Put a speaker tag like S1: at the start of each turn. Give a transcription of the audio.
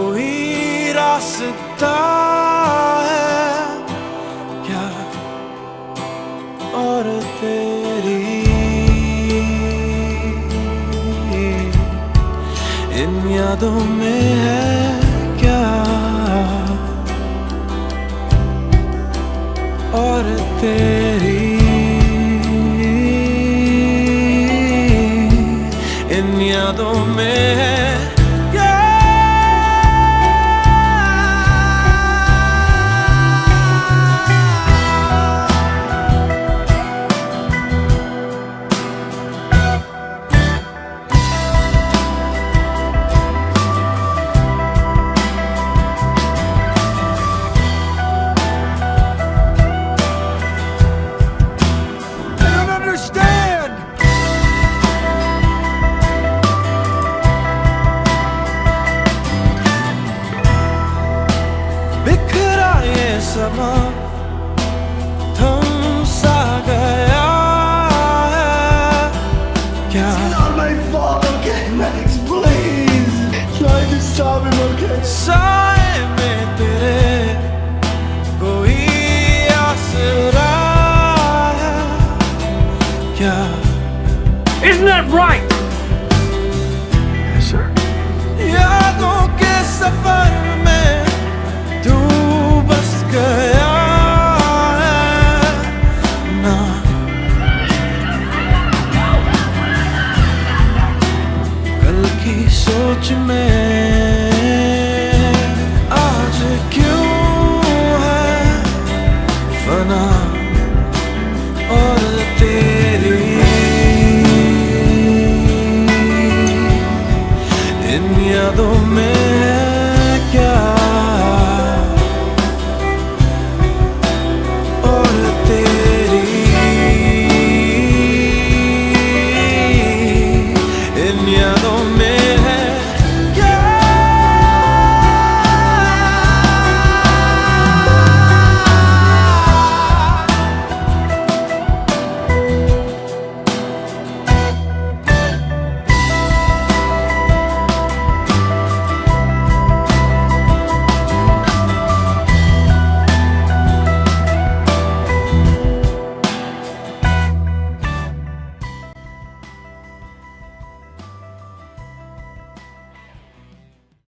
S1: कोई रास्ता है क्या और तेरी इन यादों में है क्या और तेरी इन यादों में है क्या बिखरा ये समा थम सा गया है क्या
S2: It's not my fault, okay, Max, please. Try to stop him, okay?
S1: साए में तेरे कोई आसरा है क्या
S3: Isn't that right?